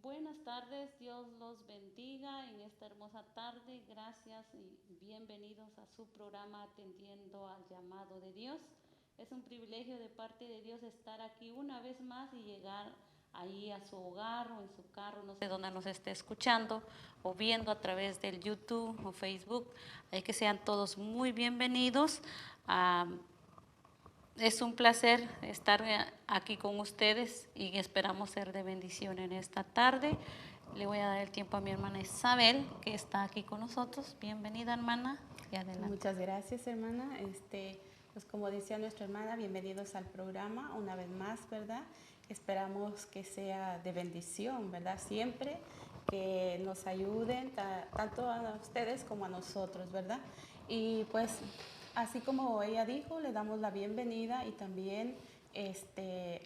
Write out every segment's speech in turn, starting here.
Buenas tardes, Dios los bendiga en esta hermosa tarde. Gracias y bienvenidos a su programa Atendiendo al Llamado de Dios. Es un privilegio de parte de Dios estar aquí una vez más y llegar ahí a su hogar o en su carro, no sé dónde nos esté escuchando o viendo a través del YouTube o Facebook. Que sean todos muy bienvenidos. Es un placer estar aquí con ustedes y esperamos ser de bendición en esta tarde. Le voy a dar el tiempo a mi hermana Isabel, que está aquí con nosotros. Bienvenida, hermana, y adelante. Muchas gracias, hermana. Pues como decía nuestra hermana, bienvenidos al programa una vez más, ¿verdad? Esperamos que sea de bendición, ¿verdad? Siempre que nos ayuden, tanto a ustedes como a nosotros, ¿verdad? Y pues, así como ella dijo, le damos la bienvenida y también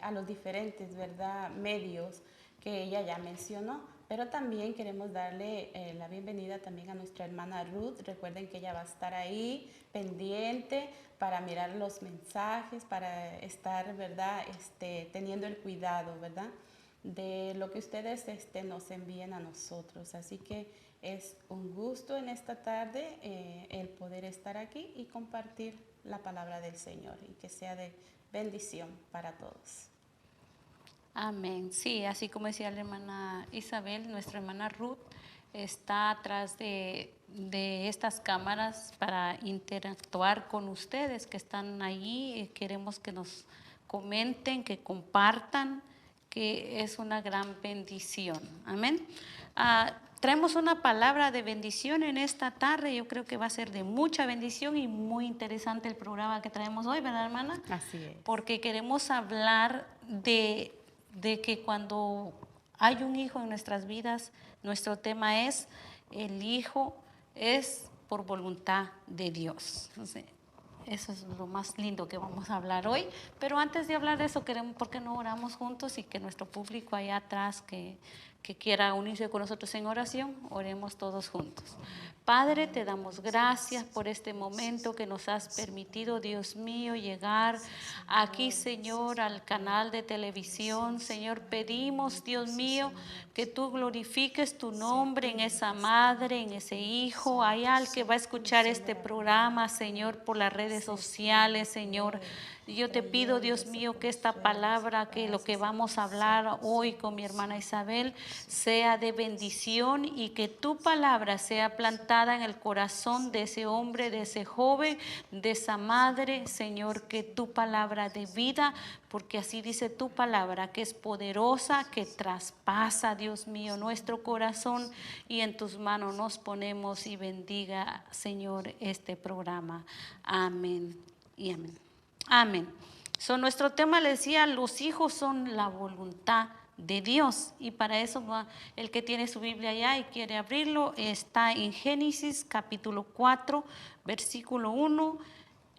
a los diferentes, ¿verdad?, medios que ella ya mencionó, pero también queremos darle la bienvenida también a nuestra hermana Ruth. Recuerden que ella va a estar ahí pendiente para mirar los mensajes, para estar, ¿verdad?, teniendo el cuidado, ¿verdad?, de lo que ustedes nos envíen a nosotros. Así que es un gusto en esta tarde el poder estar aquí y compartir la palabra del Señor y que sea de bendición para todos. Amén. Sí, así como decía la hermana Isabel, nuestra hermana Ruth está atrás de estas cámaras para interactuar con ustedes que están allí. Queremos que nos comenten, que compartan, que es una gran bendición. Amén. Traemos una palabra de bendición en esta tarde. Yo creo que va a ser de mucha bendición y muy interesante el programa que traemos hoy, ¿verdad, hermana? Así es. Porque queremos hablar de que cuando hay un hijo en nuestras vidas, nuestro tema es: el hijo es por voluntad de Dios. Entonces, eso es lo más lindo que vamos a hablar hoy. Pero antes de hablar de eso, queremos, ¿por qué no oramos juntos? Y que nuestro público allá atrás que quiera unirse con nosotros en oración, oremos todos juntos. Padre, te damos gracias por este momento que nos has permitido, Dios mío, llegar aquí, Señor, al canal de televisión. Señor, pedimos, Dios mío, que tú glorifiques tu nombre en esa madre, en ese hijo. Hay alguien que va a escuchar este programa, Señor, por las redes sociales, Señor. Yo te pido, Dios mío, que esta palabra, que lo que vamos a hablar hoy con mi hermana Isabel, sea de bendición y que tu palabra sea plantada en el corazón de ese hombre, de ese joven, de esa madre, Señor, que tu palabra de vida, porque así dice tu palabra, que es poderosa, que traspasa, Dios mío, nuestro corazón, y en tus manos nos ponemos y bendiga, Señor, este programa. Amén y amén. Amén. Nuestro tema, le decía, los hijos son la voluntad de Dios, y para eso el que tiene su Biblia allá y quiere abrirlo, está en Génesis capítulo 4, versículo 1,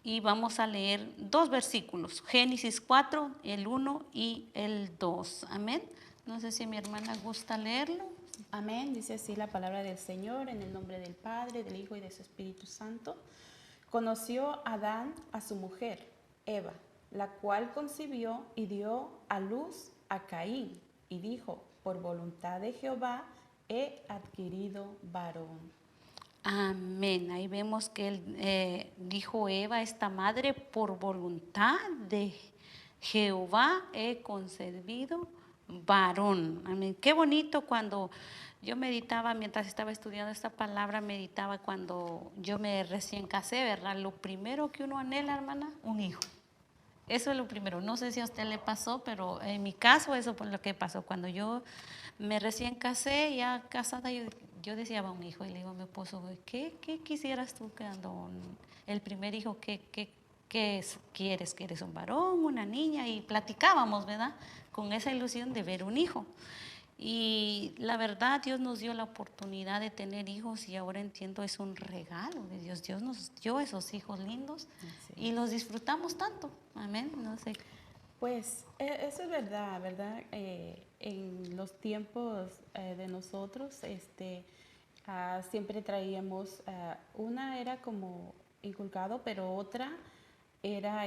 y vamos a leer dos versículos, Génesis 4, el 1 y el 2. Amén. No sé si mi hermana gusta leerlo. Amén. Dice así la palabra del Señor, en el nombre del Padre, del Hijo y de su Espíritu Santo. Conoció Adán a su mujer, Eva, la cual concibió y dio a luz a Caín, y dijo: por voluntad de Jehová he adquirido varón. Amén. Ahí vemos que él dijo Eva, esta madre, por voluntad de Jehová he concebido varón. Amén. Qué bonito cuando yo meditaba, mientras estaba estudiando esta palabra, meditaba cuando yo me recién casé, ¿verdad? Lo primero que uno anhela, hermana, un hijo. Eso es lo primero. No sé si a usted le pasó, pero en mi caso eso fue lo que pasó. Cuando yo me recién casé, ya casada, yo deseaba un hijo. Y le digo a mi esposo: ¿qué quisieras tú quedando el primer hijo? ¿Qué quieres? ¿Quieres un varón, una niña? Y platicábamos, ¿verdad?, con esa ilusión de ver un hijo. Y la verdad, Dios nos dio la oportunidad de tener hijos, y ahora entiendo, es un regalo de Dios. Dios nos dio esos hijos lindos y los disfrutamos tanto. Amén. No sé. Pues eso es verdad, ¿verdad? En los tiempos de nosotros, siempre traíamos, una era como inculcado, pero otra era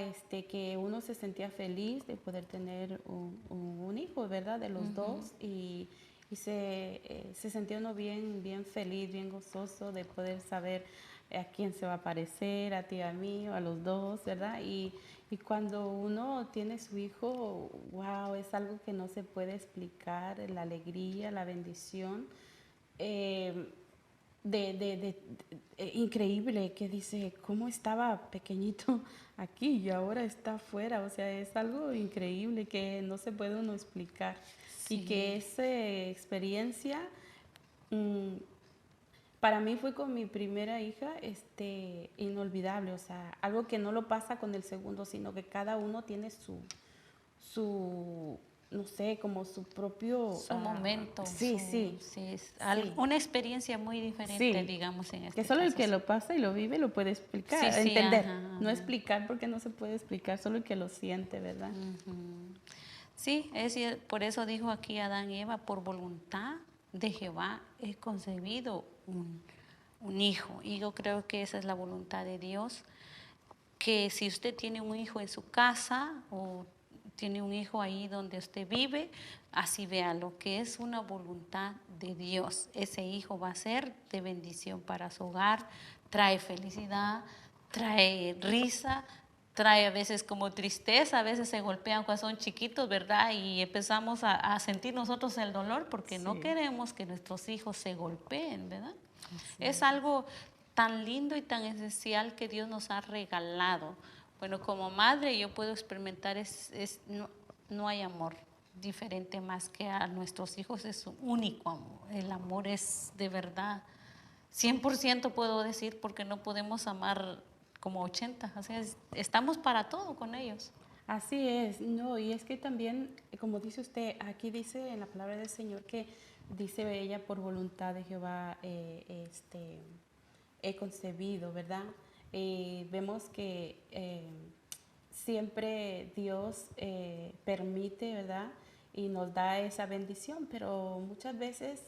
que uno se sentía feliz de poder tener un hijo, ¿verdad? De los dos, y y se sentía uno bien, bien feliz, bien gozoso de poder saber a quién se va a parecer, a ti, a mí, o a los dos, ¿verdad? Y cuando uno tiene su hijo, wow, es algo que no se puede explicar, la alegría, la bendición. eh, increíble, que dice, ¿cómo estaba pequeñito aquí y ahora está afuera? O sea, es algo increíble que no se puede uno explicar. Y Sí, que esa experiencia, mm, para mí fue con mi primera hija, inolvidable. O sea, algo que no lo pasa con el segundo, sino que cada uno tiene su no sé, como su propio, su momento, sí, sí, sí, es sí. una experiencia muy diferente, Sí, digamos, en que este solo el caso, que sí. lo pasa y lo vive lo puede Sí, explicar, sí, entender, ajá, no ajá. explicar porque no se puede explicar, solo el que lo siente, ¿verdad? Sí, por eso dijo aquí Adán y Eva, por voluntad de Jehová he concebido un hijo. Y yo creo que esa es la voluntad de Dios, que si usted tiene un hijo en su casa o tiene un hijo ahí donde usted vive, así vea lo que es una voluntad de Dios. Ese hijo va a ser de bendición para su hogar, trae felicidad, trae risa, trae a veces como tristeza, a veces se golpean cuando son chiquitos, ¿verdad? Y empezamos a sentir nosotros el dolor porque no Sí, queremos que nuestros hijos se golpeen, ¿verdad? así Es es. algo tan lindo y tan esencial que Dios nos ha regalado. Bueno, como madre yo puedo experimentar, no hay amor diferente más que a nuestros hijos, es un único amor. El amor es de verdad, 100% puedo decir, porque no podemos amar como 80, o sea, estamos para todo con ellos. Así es, no, y es que también, como dice usted, aquí dice en la palabra del Señor que dice ella por voluntad de Jehová, he concebido, ¿verdad? Vemos que siempre Dios permite, ¿verdad? Y nos da esa bendición, pero muchas veces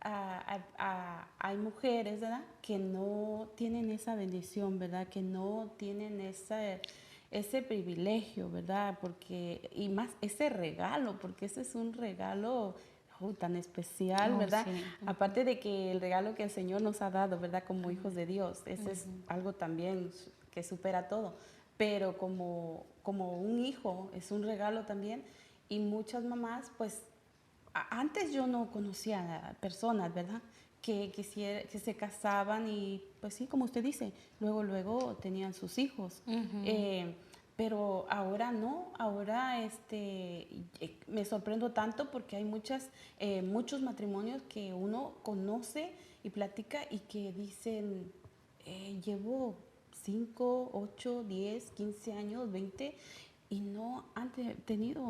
hay mujeres, ¿verdad? Que no tienen esa bendición, ¿verdad? Que no tienen ese privilegio, ¿verdad? Porque, y más ese regalo, porque ese es un regalo tan especial, Oh, ¿verdad? sí. Aparte de que el regalo que el Señor nos ha dado, ¿verdad? Como hijos de Dios, ese es algo también que supera todo. Pero como un hijo es un regalo también, y muchas mamás, pues antes yo no conocía a personas, ¿verdad? Que se casaban y, pues sí, como usted dice, luego tenían sus hijos. Pero ahora no, ahora me sorprendo tanto porque hay muchos matrimonios que uno conoce y platica y que dicen, llevo 5, 8, 10, 15 años, 20 y no han tenido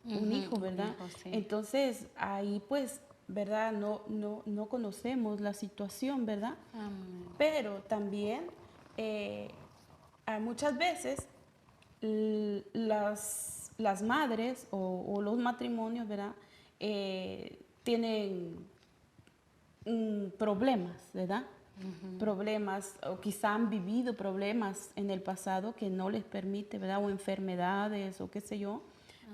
un hijo, Un ¿verdad? hijo, sí. Entonces ahí pues, ¿verdad? No conocemos la situación, ¿verdad? Amén. Pero también muchas veces las madres o los matrimonios, ¿verdad? Tienen problemas, ¿verdad? Problemas, o quizá han vivido problemas en el pasado que no les permite, ¿verdad? O enfermedades o qué sé yo.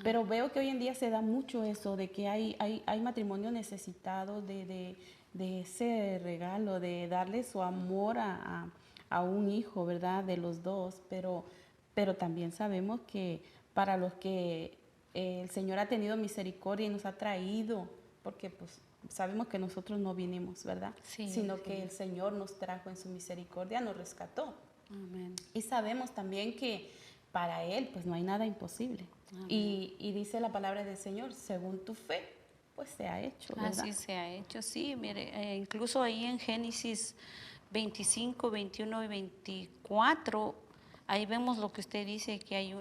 Pero veo que hoy en día se da mucho eso, de que hay matrimonios necesitados de ese regalo, de darle su amor a un hijo, ¿verdad? De los dos. Pero también sabemos que para los que el Señor ha tenido misericordia y nos ha traído, porque pues sabemos que nosotros no vinimos, ¿verdad? Sí, Sino que sí. el Señor nos trajo en su misericordia, nos rescató. Amén. Y sabemos también que para Él pues no hay nada imposible. Amén. Y dice la palabra del Señor, según tu fe, pues se ha hecho, ¿verdad? Así se ha hecho, sí, mire, incluso ahí en Génesis 25, 21 y 24, ahí vemos lo que usted dice, que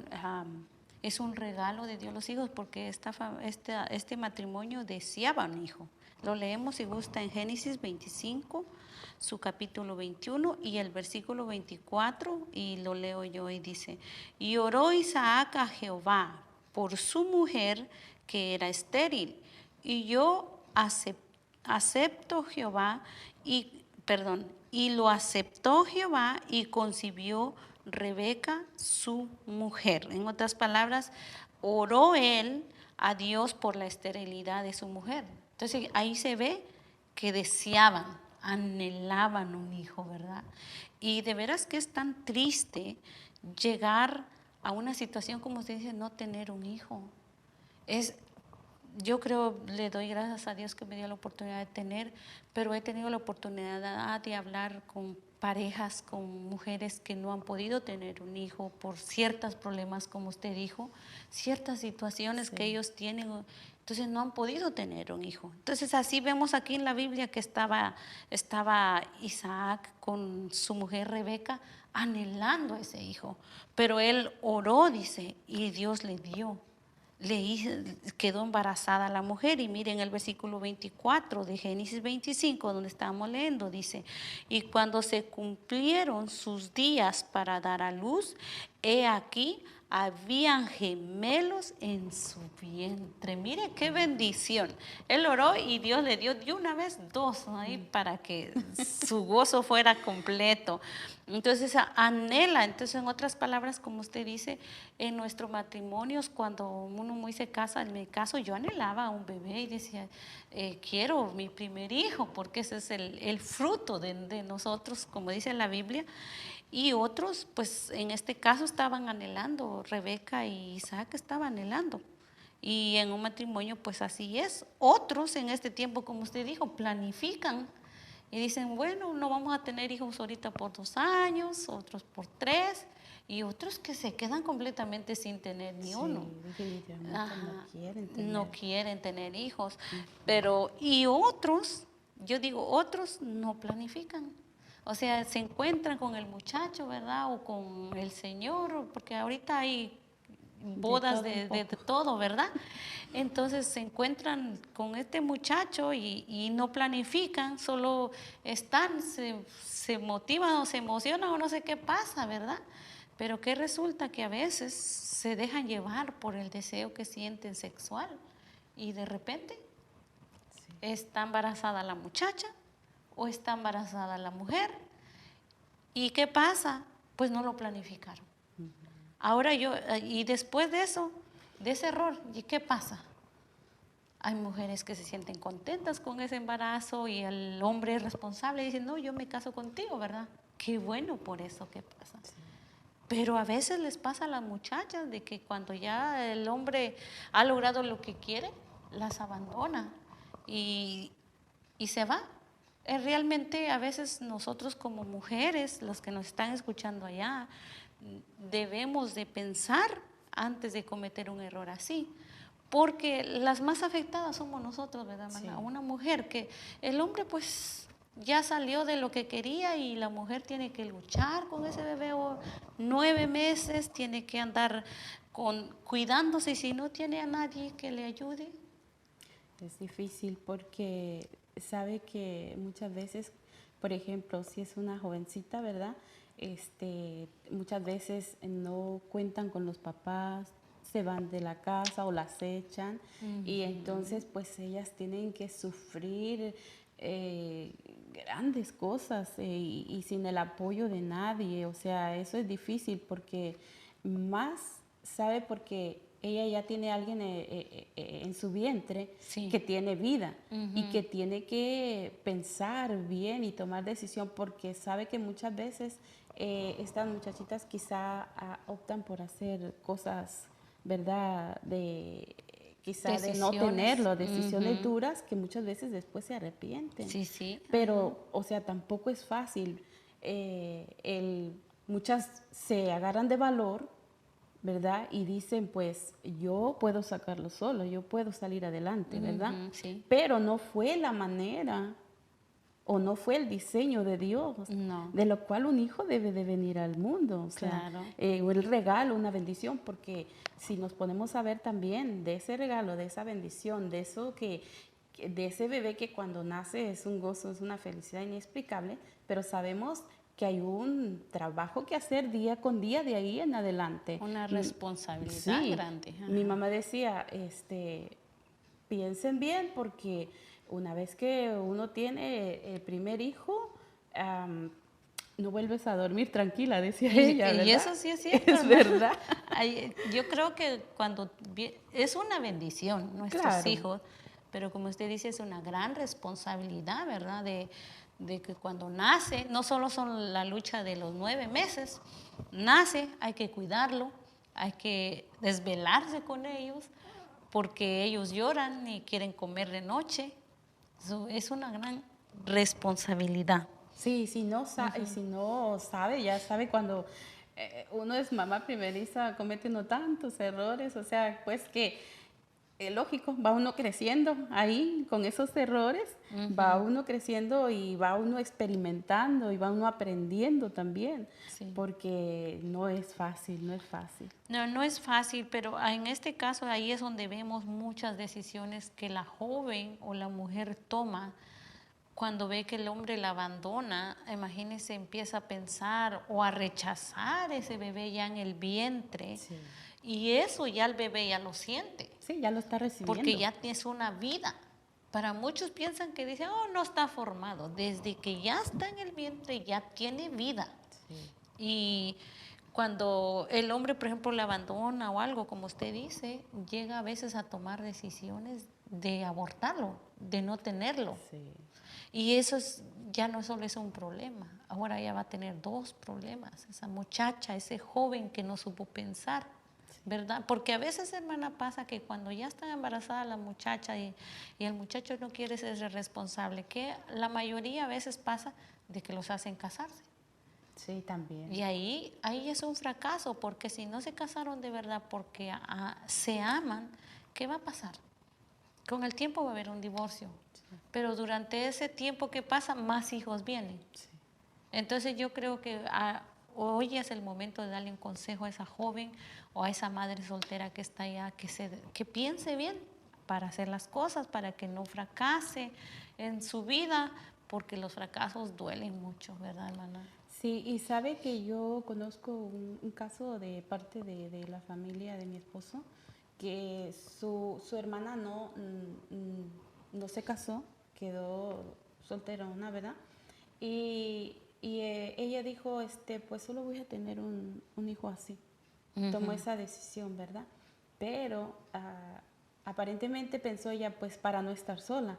es un regalo de Dios los hijos, porque este matrimonio deseaba un hijo. Lo leemos si gusta en Génesis 25, su capítulo 21 y el versículo 24, y lo leo yo y dice, y oró Isaac a Jehová por su mujer que era estéril, y yo acepto Jehová y lo aceptó Jehová y concibió Rebeca su mujer. En otras palabras, oró él a Dios por la esterilidad de su mujer. Entonces ahí se ve que deseaban, anhelaban un hijo, ¿verdad? Y de veras que es tan triste llegar a una situación, como usted dice, no tener un hijo. Yo creo, le doy gracias a Dios que me dio la oportunidad de tener, pero he tenido la oportunidad de hablar con parejas, con mujeres que no han podido tener un hijo por ciertos problemas, como usted dijo, ciertas situaciones que ellos tienen, entonces no han podido tener un hijo. Entonces así vemos aquí en la Biblia que estaba Isaac con su mujer Rebeca anhelando a ese hijo, pero él oró, dice, y Dios le dio. Quedó embarazada la mujer, y miren el versículo 24 de Génesis 25 donde estamos leyendo, dice: y cuando se cumplieron sus días para dar a luz, he aquí habían gemelos en su vientre. Mire qué bendición. Él oró y Dios le dio de una vez dos ahí para que su gozo fuera completo. Entonces anhela. Entonces, en otras palabras, como usted dice, en nuestros matrimonios, cuando uno muy se casa, en mi caso yo anhelaba un bebé y decía, quiero mi primer hijo, porque ese es el fruto de nosotros, como dice la Biblia. Y otros, pues en este caso estaban anhelando, Rebeca y Isaac estaban anhelando. Y en un matrimonio, pues así es. Otros en este tiempo, como usted dijo, planifican y dicen, bueno, no vamos a tener hijos ahorita por 2 años, otros por 3, y otros que se quedan completamente sin tener ni uno. Definitivamente no quieren tener hijos. Pero, y otros, yo digo, otros no planifican. O sea, se encuentran con el muchacho, ¿verdad? O con el señor, porque ahorita hay bodas de todo, ¿verdad? Entonces se encuentran con este muchacho y no planifican, solo están, se motivan o se emocionan o no sé qué pasa, ¿verdad? Pero que resulta que a veces se dejan llevar por el deseo que sienten sexual y de repente está embarazada la muchacha o está embarazada la mujer. ¿Y qué pasa? Pues no lo planificaron. Ahora y después de eso, de ese error, ¿y qué pasa? Hay mujeres que se sienten contentas con ese embarazo y el hombre es responsable y dice, no, yo me caso contigo, ¿verdad? Qué bueno por eso que pasa. Sí. Pero a veces les pasa a las muchachas de que cuando ya el hombre ha logrado lo que quiere, las abandona y se va. Realmente a veces nosotros como mujeres, los que nos están escuchando allá, debemos de pensar antes de cometer un error así, porque las más afectadas somos nosotros, ¿verdad, Magda? Sí. Una mujer que el hombre pues ya salió de lo que quería y la mujer tiene que luchar con ese bebé 9 meses, tiene que andar cuidándose, y si no tiene a nadie que le ayude. Es difícil porque sabe que muchas veces, por ejemplo, si es una jovencita, ¿verdad? Muchas veces no cuentan con los papás, se van de la casa o las echan, y entonces pues ellas tienen que sufrir grandes cosas y sin el apoyo de nadie. O sea, eso es difícil porque más sabe porque ella ya tiene a alguien en su vientre que tiene vida y que tiene que pensar bien y tomar decisión, porque sabe que muchas veces estas muchachitas quizá optan por hacer cosas, ¿verdad? Quizá de no tenerlo, decisiones duras que muchas veces después se arrepienten. Sí. Pero, o sea, tampoco es fácil. Muchas se agarran de valor, ¿verdad? Y dicen, pues, yo puedo sacarlo solo, yo puedo salir adelante, ¿verdad? Sí. Pero no fue la manera o no fue el diseño de Dios, de lo cual un hijo debe de venir al mundo. O sea, el regalo, una bendición, porque si nos ponemos a ver también de ese regalo, de esa bendición, de eso de ese bebé que cuando nace es un gozo, es una felicidad inexplicable, pero sabemos que hay un trabajo que hacer día con día de ahí en adelante. Una responsabilidad grande. Mi mamá decía, piensen bien, porque una vez que uno tiene el primer hijo, no vuelves a dormir tranquila, decía ella, ¿verdad? Y eso sí es cierto. Es verdad. Yo creo que es una bendición nuestros hijos, pero como usted dice, es una gran responsabilidad, ¿verdad? De que cuando nace, no solo son la lucha de los 9 meses, nace, hay que cuidarlo, hay que desvelarse con ellos, porque ellos lloran y quieren comer de noche. Eso es una gran responsabilidad. Sí, si no, y si no sabe, ya sabe cuando uno es mamá primeriza, comete uno tantos errores, o sea, pues que lógico, va uno creciendo ahí con esos errores, va uno creciendo y va uno experimentando y va uno aprendiendo también, Sí. porque no es fácil, no es fácil. No, no es fácil, pero en este caso ahí es donde vemos muchas decisiones que la joven o la mujer toma cuando ve que el hombre la abandona. Imagínese, empieza a pensar o a rechazar ese bebé ya en el vientre. Sí. Y eso ya el bebé ya lo siente, Sí, ya lo está recibiendo. porque ya tienes una vida. Para muchos piensan que dicen, oh, no está formado. Desde que ya está en el vientre ya tiene vida. Sí. Y cuando el hombre, por ejemplo, le abandona o algo, como usted dice, llega a veces a tomar decisiones de abortarlo, de no tenerlo. Sí. Y eso ya no solo es un problema, ahora ya va a tener 2 problemas. Esa muchacha, ese joven que no supo pensar, ¿verdad? Porque a veces, hermana, pasa que cuando ya está embarazada la muchacha y el muchacho no quiere ser responsable, que la mayoría a veces pasa de que los hacen casarse. Sí, también. Y ahí es un fracaso, porque si no se casaron de verdad porque se aman, ¿qué va a pasar? Con el tiempo va a haber un divorcio, pero durante ese tiempo que pasa, más hijos vienen. Sí. Entonces yo creo que hoy es el momento de darle un consejo a esa joven o a esa madre soltera que está allá, que piense bien para hacer las cosas, para que no fracase en su vida, porque los fracasos duelen mucho, ¿verdad, hermana? Sí, y sabe que yo conozco un caso de parte de la familia de mi esposo, que su hermana no se casó, quedó solterona, ¿verdad? Y ella dijo, pues solo voy a tener un hijo así. Tomó esa decisión, ¿verdad? Pero aparentemente pensó ella, pues para no estar sola.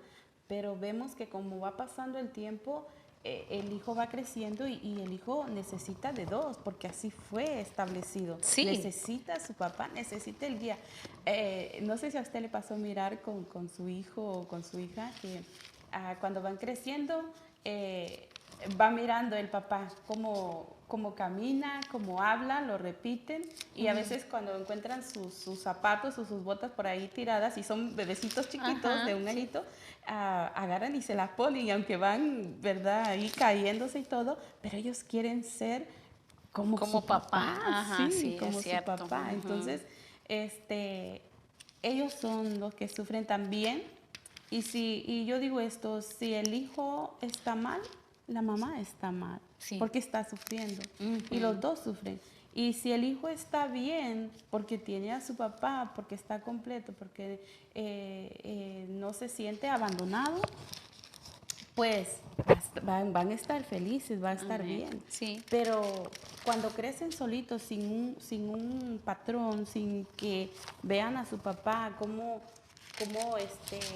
Pero vemos que como va pasando el tiempo, el hijo va creciendo y el hijo necesita de 2, porque así fue establecido. Sí. Necesita a su papá, necesita el guía. No sé si a usted le pasó mirar con su hijo o con su hija, que cuando van creciendo, va mirando el papá cómo camina, cómo habla, lo repiten, y a veces cuando encuentran sus zapatos o sus botas por ahí tiradas y son bebecitos chiquitos de un añito, agarran y se las ponen, y aunque van, ¿verdad?, ahí cayéndose y todo, pero ellos quieren ser como su papá. Ajá, sí, como es su cierto. papá. Entonces, ellos son los que sufren también. Y yo digo esto, si el hijo está mal, la mamá está mal, Sí. porque está sufriendo. Y los dos sufren. Y si el hijo está bien, porque tiene a su papá, porque está completo, porque no se siente abandonado, pues van a estar felices, va a estar bien. Sí. Pero cuando crecen solitos, sin un patrón, sin que vean a su papá, cómo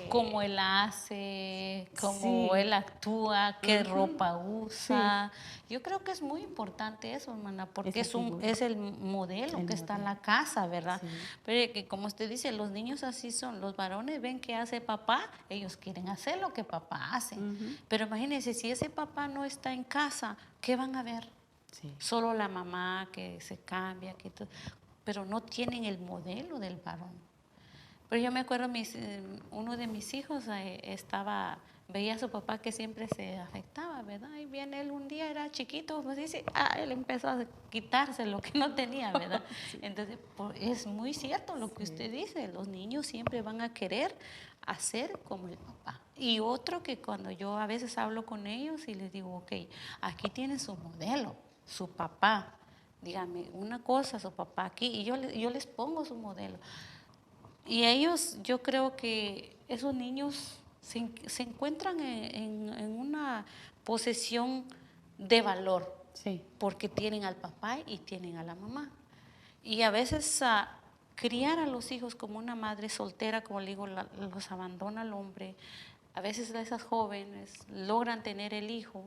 Cómo él hace, cómo Sí. él actúa, qué ropa usa. Sí. Yo creo que es muy importante eso, hermana, porque Esa figura. es el modelo El que está en modelo. la casa, ¿verdad? Sí. Pero que como usted dice, los niños así son. Los varones ven que hace papá, ellos quieren hacer lo que papá hace. Pero imagínense, si ese papá no está en casa, ¿qué van a ver? Sí. Solo la mamá que se cambia, pero no tienen el modelo del varón. Pero yo me acuerdo, uno de mis hijos veía a su papá que siempre se afectaba, ¿verdad? Y viene él un día, era chiquito, pues dice, él empezó a quitarse lo que no tenía, ¿verdad? Sí. Entonces, es muy cierto lo que usted dice, los niños siempre van a querer hacer como el papá. Y otro que cuando yo a veces hablo con ellos y les digo, ok, aquí tiene su modelo, su papá, dígame una cosa, su papá aquí, y yo les pongo su modelo. Y ellos, yo creo que esos niños se encuentran en una posesión de valor, Sí. porque tienen al papá y tienen a la mamá. Y a veces criar a los hijos como una madre soltera, como le digo, los abandona el hombre. A veces esas jóvenes logran tener el hijo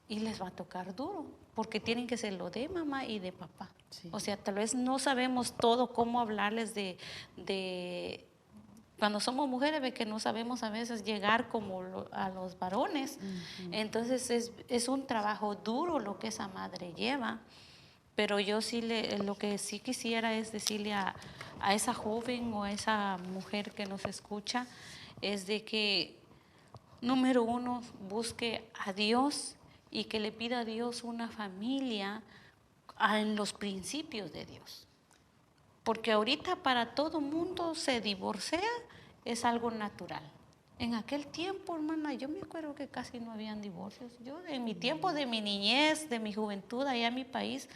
y les va a tocar duro, porque tienen que ser lo de mamá y de papá. Sí. O sea, tal vez no sabemos todo cómo hablarles de cuando somos mujeres, ve que no sabemos a veces llegar como a los varones. Entonces es un trabajo duro lo que esa madre lleva. Pero yo sí lo que sí quisiera es decirle a esa joven o a esa mujer que nos escucha, es de que, número uno, busque a Dios y que le pida a Dios una familia en los principios de Dios. Porque ahorita para todo mundo se divorcia, es algo natural. En aquel tiempo, hermana, yo me acuerdo que casi no habían divorcios. Yo en mi tiempo de mi niñez, de mi juventud allá en mi país,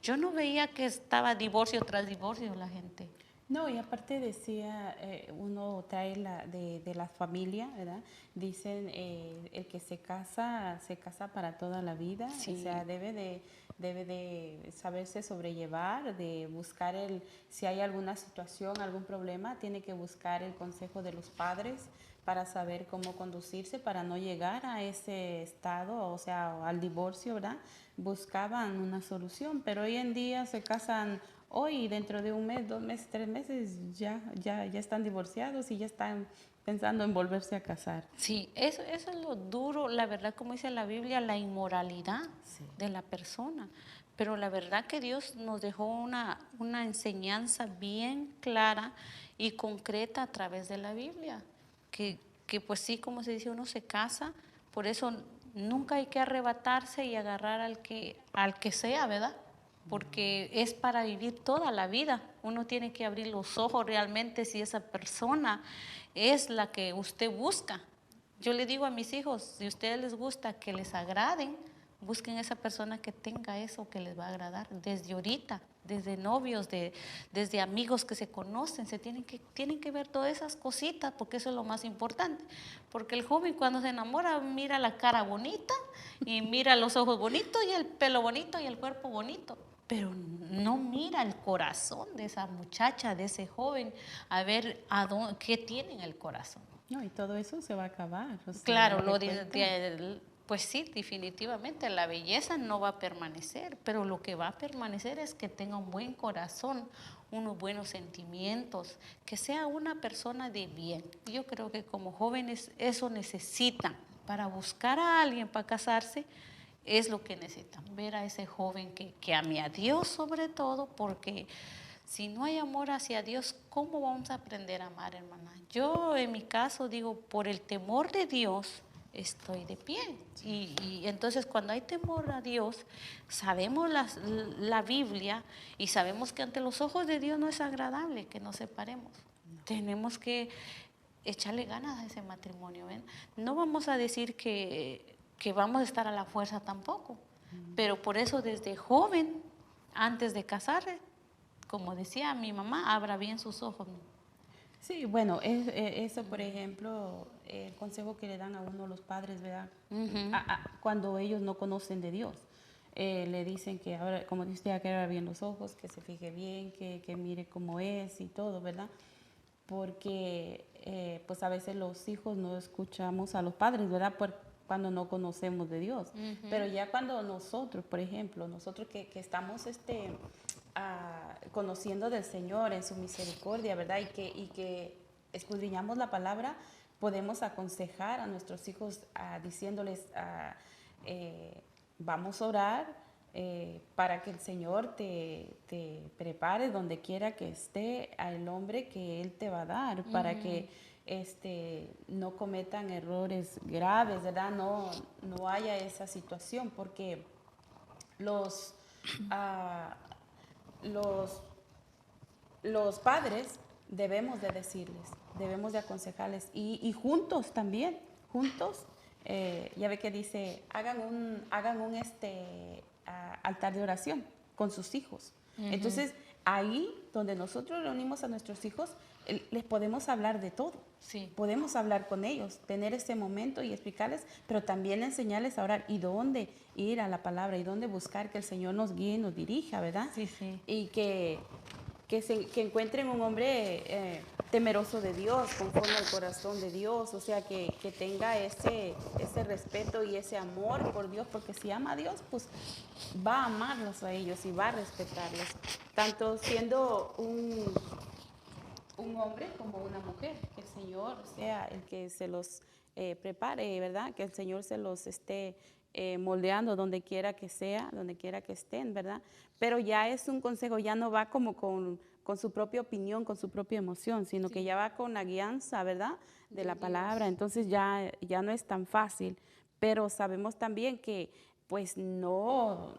yo no veía que estaba divorcio tras divorcio la gente. No, y aparte decía, uno trae de la familia, ¿verdad? Dicen, el que se casa para toda la vida. Sí. O sea, debe de saberse sobrellevar, de buscar si hay alguna situación, algún problema, tiene que buscar el consejo de los padres para saber cómo conducirse, para no llegar a ese estado, o sea, al divorcio, ¿verdad? Buscaban una solución, pero hoy en día se casan hoy, dentro de un mes, 2 meses, 3 meses, ya están divorciados y ya están pensando en volverse a casar. Sí, eso es lo duro, la verdad, como dice la Biblia, la inmoralidad de la persona. Pero la verdad que Dios nos dejó una enseñanza bien clara y concreta a través de la Biblia. Que pues sí, como se dice, uno se casa, por eso nunca hay que arrebatarse y agarrar al que sea, ¿verdad? Porque es para vivir toda la vida. Uno tiene que abrir los ojos realmente si esa persona es la que usted busca. Yo le digo a mis hijos, si a ustedes les gusta que les agraden, busquen esa persona que tenga eso que les va a agradar desde ahorita, desde novios, desde amigos que se conocen, tienen que ver todas esas cositas, porque eso es lo más importante. Porque el joven cuando se enamora mira la cara bonita y mira los ojos bonitos y el pelo bonito y el cuerpo bonito, pero no mira el corazón de esa muchacha, de ese joven, a ver qué tiene en el corazón. No, y todo eso se va a acabar. O sea, claro, pues sí, definitivamente la belleza no va a permanecer, pero lo que va a permanecer es que tenga un buen corazón, unos buenos sentimientos, que sea una persona de bien. Yo creo que como jóvenes eso necesitan para buscar a alguien para casarse. Es lo que necesitan, ver a ese joven que ame a Dios sobre todo, porque si no hay amor hacia Dios, ¿cómo vamos a aprender a amar, hermana? Yo en mi caso digo, por el temor de Dios estoy de pie. Y entonces cuando hay temor a Dios, sabemos la Biblia y sabemos que ante los ojos de Dios no es agradable que nos separemos. Tenemos que echarle ganas a ese matrimonio. ¿ven? No vamos a decir que vamos a estar a la fuerza tampoco, pero por eso desde joven, antes de casarse, como decía mi mamá, abra bien sus ojos. Sí, bueno, eso por ejemplo, el consejo que le dan a uno los padres, ¿verdad? Cuando ellos no conocen de Dios. Le dicen que ahora, como dice usted, que abra bien los ojos, que se fije bien, que mire cómo es y todo, ¿verdad? Porque pues a veces los hijos no escuchamos a los padres, ¿verdad? Cuando no conocemos de Dios. Pero ya cuando nosotros, por ejemplo, nosotros que estamos conociendo del Señor en su misericordia, ¿verdad? Y que escudriñamos la palabra, podemos aconsejar a nuestros hijos diciéndoles, vamos a orar para que el Señor te prepare donde quiera que esté al hombre que Él te va a dar, para que no cometan errores graves, ¿verdad? No haya esa situación, porque los padres debemos de decirles, debemos de aconsejarles y juntos también, ya ve que dice, hagan un altar de oración con sus hijos. Entonces, ahí donde nosotros reunimos a nuestros hijos, les podemos hablar de todo. Sí. Podemos hablar con ellos, tener ese momento y explicarles, pero también enseñarles a orar y dónde ir a la palabra y dónde buscar que el Señor nos guíe y nos dirija, ¿verdad? Sí, sí. Y que que encuentren un hombre temeroso de Dios, conforme al corazón de Dios, o sea, que tenga ese respeto y ese amor por Dios, porque si ama a Dios, pues va a amarlos a ellos y va a respetarlos, tanto siendo un hombre como una mujer, que el Señor sea el que se los prepare, ¿verdad? Que el Señor se los esté moldeando donde quiera que sea, donde quiera que estén, ¿verdad? Pero ya es un consejo, ya no va como con su propia opinión, con su propia emoción, sino que ya va con la guianza, ¿verdad? De la palabra, entonces ya no es tan fácil, pero sabemos también que pues no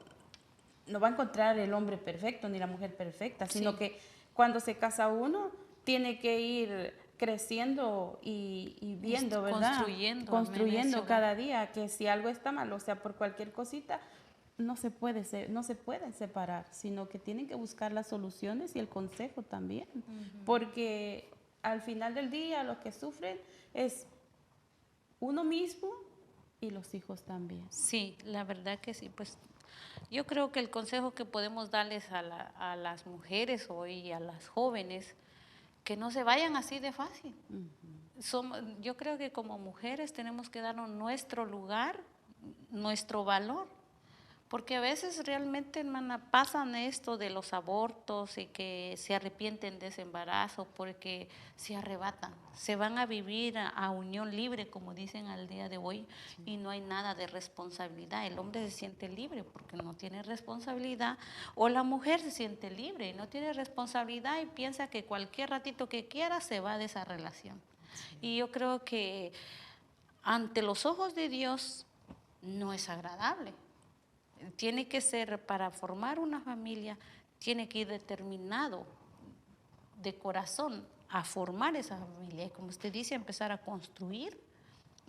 va a encontrar el hombre perfecto ni la mujer perfecta, sino que cuando se casa uno, tiene que ir creciendo y viendo, ¿verdad? Construyendo cada día, que si algo está mal, o sea, por cualquier cosita, no se pueden separar, sino que tienen que buscar las soluciones y el consejo también, porque al final del día lo que sufren es uno mismo y los hijos también. Sí, la verdad que sí, pues yo creo que el consejo que podemos darles a las mujeres hoy, a las jóvenes, que no se vayan así de fácil. Yo creo que como mujeres tenemos que darnos nuestro lugar, nuestro valor, porque a veces realmente, hermana, pasan esto de los abortos y que se arrepienten de ese embarazo porque se arrebatan, se van a vivir a unión libre, como dicen al día de hoy, y no hay nada de responsabilidad. El hombre se siente libre porque no tiene responsabilidad, o la mujer se siente libre y no tiene responsabilidad y piensa que cualquier ratito que quiera se va de esa relación. Y yo creo que ante los ojos de Dios no es agradable. Tiene que ser, para formar una familia, tiene que ir determinado de corazón a formar esa familia. Y como usted dice, empezar a construir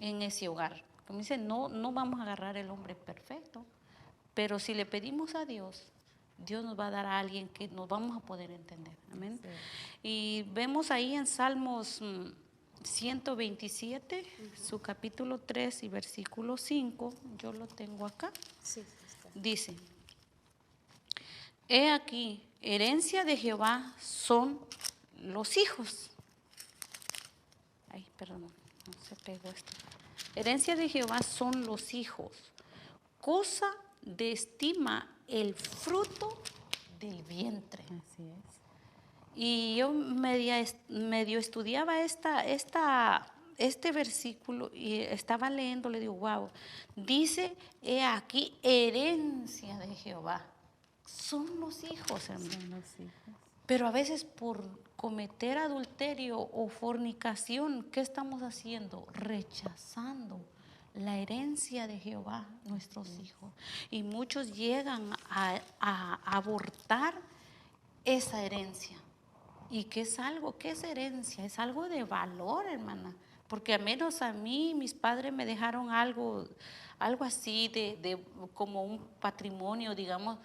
en ese hogar. Como dice, no vamos a agarrar el hombre perfecto, pero si le pedimos a Dios, Dios nos va a dar a alguien que nos vamos a poder entender. Amén. Sí. Y vemos ahí en Salmos 127, su capítulo 3 y versículo 5, yo lo tengo acá. Sí. Dice, he aquí, herencia de Jehová son los hijos. Ay, perdón, no se pegó esto. Herencia de Jehová son los hijos, cosa de estima el fruto del vientre. Así es. Y yo medio estudiaba este versículo y estaba leyendo, le digo, wow, dice, he aquí, herencia de Jehová. Son los hijos, hermano. Son los hijos. Pero a veces por cometer adulterio o fornicación, ¿qué estamos haciendo? Rechazando la herencia de Jehová, nuestros hijos. Y muchos llegan a abortar esa herencia. ¿Y qué es algo? ¿Qué es herencia? Es algo de valor, hermana. Porque al menos a mí, mis padres me dejaron algo así de como un patrimonio, digamos.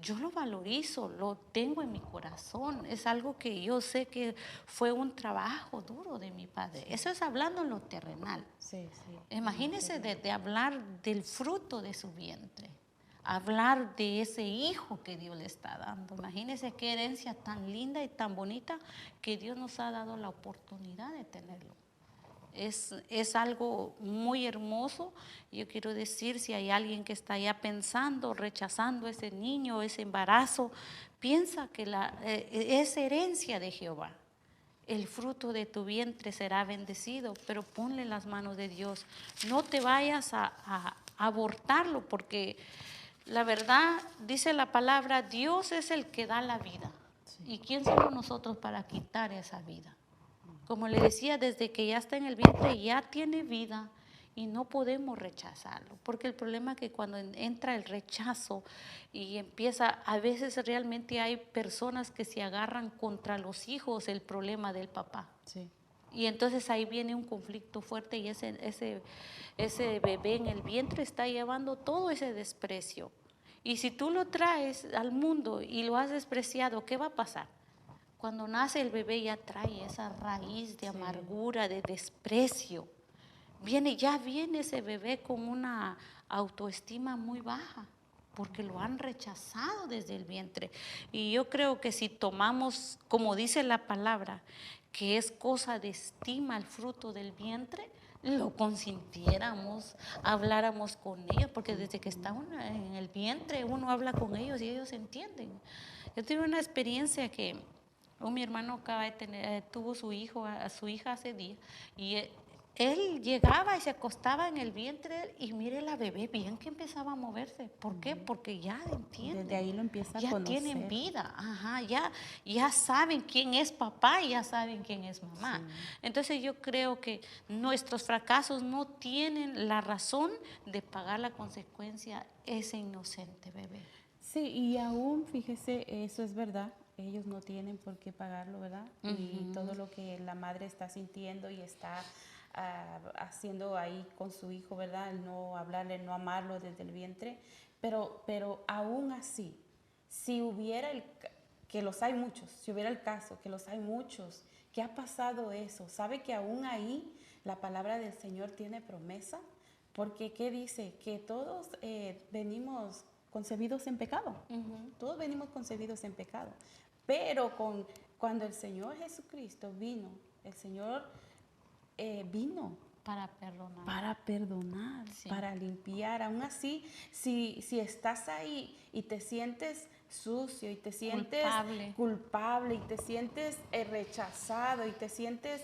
Yo lo valorizo, lo tengo en mi corazón. Es algo que yo sé que fue un trabajo duro de mi padre. Eso es hablando en lo terrenal. Sí. Imagínese de hablar del fruto de su vientre. Hablar de ese hijo que Dios le está dando. Imagínense qué herencia tan linda y tan bonita que Dios nos ha dado la oportunidad de tenerlo. Es algo muy hermoso. Yo quiero decir, si hay alguien que está ya pensando, rechazando ese niño, ese embarazo, piensa que es herencia de Jehová. El fruto de tu vientre será bendecido, pero ponle las manos de Dios. No te vayas a abortarlo, porque la verdad, dice la palabra, Dios es el que da la vida. Sí. ¿Y quién somos nosotros para quitar esa vida? Como le decía, desde que ya está en el vientre ya tiene vida y no podemos rechazarlo. Porque el problema es que cuando entra el rechazo y empieza, a veces realmente hay personas que se agarran contra los hijos el problema del papá. Sí. Y entonces ahí viene un conflicto fuerte y ese bebé en el vientre está llevando todo ese desprecio. Y si tú lo traes al mundo y lo has despreciado, ¿qué va a pasar? Cuando nace el bebé ya trae esa raíz de amargura, de desprecio. Ya viene ese bebé con una autoestima muy baja. porque lo han rechazado desde el vientre. Y yo creo que si tomamos, como dice la palabra, que es cosa de estima el fruto del vientre, lo consintiéramos, habláramos con ellos, porque desde que está uno en el vientre uno habla con ellos y ellos entienden. Yo tuve una experiencia que mi hermano acaba de tener, tuvo a su hija hace días, y él llegaba y se acostaba en el vientre de él, y mire la bebé bien que empezaba a moverse. ¿Por qué? Porque ya entienden. Desde ahí lo empieza a ya conocer. tienen vida, ajá, ya saben quién es papá y ya saben quién es mamá. Sí. Entonces yo creo que nuestros fracasos no tienen la razón de pagar la consecuencia ese inocente bebé. Sí, y aún, fíjese, eso es verdad, ellos no tienen por qué pagarlo, ¿verdad? Y todo lo que la madre está sintiendo y está haciendo ahí con su hijo, ¿verdad? El no hablarle, no amarlo desde el vientre, pero aún así, si hubiera que los hay muchos, si hubiera el caso, que los hay muchos, que ha pasado eso, ¿sabe que aún ahí la palabra del Señor tiene promesa? Porque, ¿qué dice? Que todos venimos concebidos en pecado. Todos venimos concebidos en pecado. Pero cuando el Señor Jesucristo vino, el Señor vino para perdonar. Para perdonar, sí. Para limpiar. Aún así, si estás ahí y te sientes sucio y te sientes culpable y te sientes rechazado y te sientes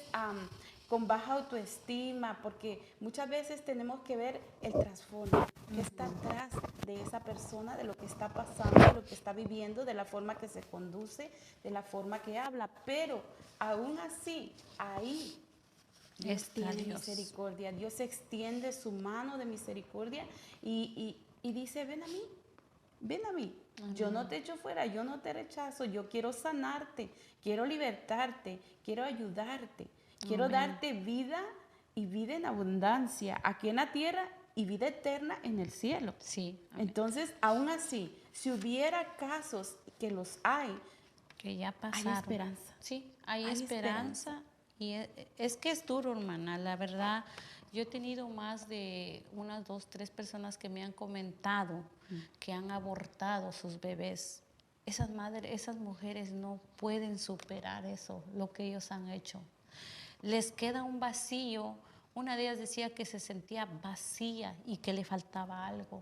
con baja autoestima, porque muchas veces tenemos que ver el trasfondo, qué está atrás de esa persona, de lo que está pasando, de lo que está viviendo, de la forma que se conduce, de la forma que habla, pero aún así, ahí Dios tiene misericordia, Dios extiende su mano de misericordia y dice, ven a mí, yo no te echo fuera, yo no te rechazo, yo quiero sanarte, quiero libertarte, quiero ayudarte, quiero darte vida y vida en abundancia aquí en la tierra y vida eterna en el cielo. Sí. Entonces, aún así, si hubiera casos que los hay, que ya pasaron, hay esperanza. Sí, hay esperanza. Y es que es duro, hermana, la verdad. Yo he tenido más de unas 2, 3 personas que me han comentado que han abortado sus bebés. Esas mujeres no pueden superar eso, lo que ellos han hecho. Les queda un vacío. Una de ellas decía que se sentía vacía y que le faltaba algo.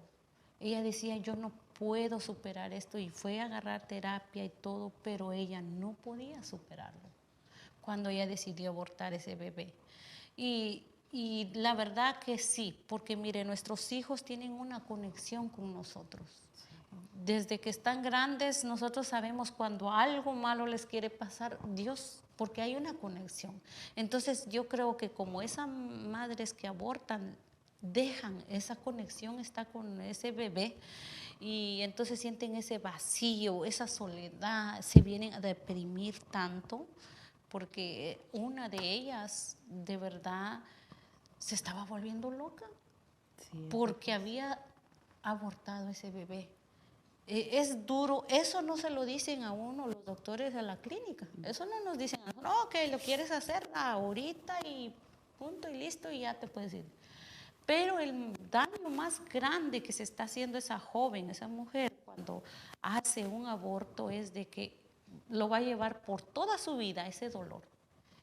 Ella decía, yo no puedo superar esto, y fue a agarrar terapia y todo, pero ella no podía superarlo cuando ella decidió abortar ese bebé. Y la verdad que sí, porque mire, nuestros hijos tienen una conexión con nosotros. Desde que están grandes, nosotros sabemos cuando algo malo les quiere pasar, Dios, porque hay una conexión. Entonces yo creo que como esas madres que abortan, dejan esa conexión, está con ese bebé, y entonces sienten ese vacío, esa soledad, se vienen a deprimir tanto, porque una de ellas de verdad se estaba volviendo loca, sí, porque había abortado ese bebé. Es duro, eso no se lo dicen a uno los doctores de la clínica, eso no nos dicen, no, que lo quieres hacer ahorita y punto y listo y ya te puedes ir. Pero el daño más grande que se está haciendo esa joven, esa mujer, cuando hace un aborto, es de que lo va a llevar por toda su vida ese dolor,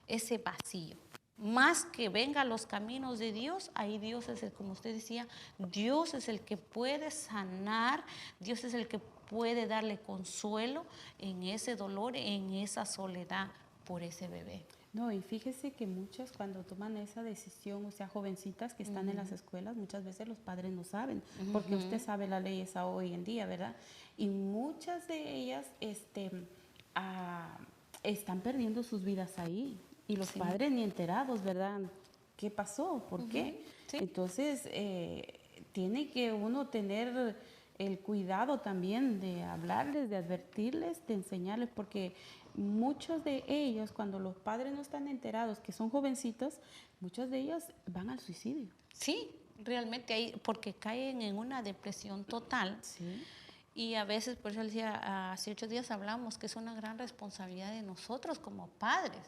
ese vacío. Más que venga a los caminos de Dios, ahí Dios es el, como usted decía, Dios es el que puede sanar, Dios es el que puede darle consuelo en ese dolor, en esa soledad por ese bebé. No, y fíjese que muchas cuando toman esa decisión, o sea, jovencitas que están en las escuelas, muchas veces los padres no saben, porque usted sabe la ley esa hoy en día, ¿verdad? Y muchas de ellas están perdiendo sus vidas ahí, y los padres ni enterados, ¿verdad? ¿Qué pasó? ¿Por qué? Sí. Entonces, tiene que uno tener el cuidado también de hablarles, de advertirles, de enseñarles, porque muchos de ellos, cuando los padres no están enterados, que son jovencitos, muchos de ellos van al suicidio. Sí, realmente, porque caen en una depresión total. Sí. Y a veces, por eso decía, hace 8 días hablamos que es una gran responsabilidad de nosotros como padres.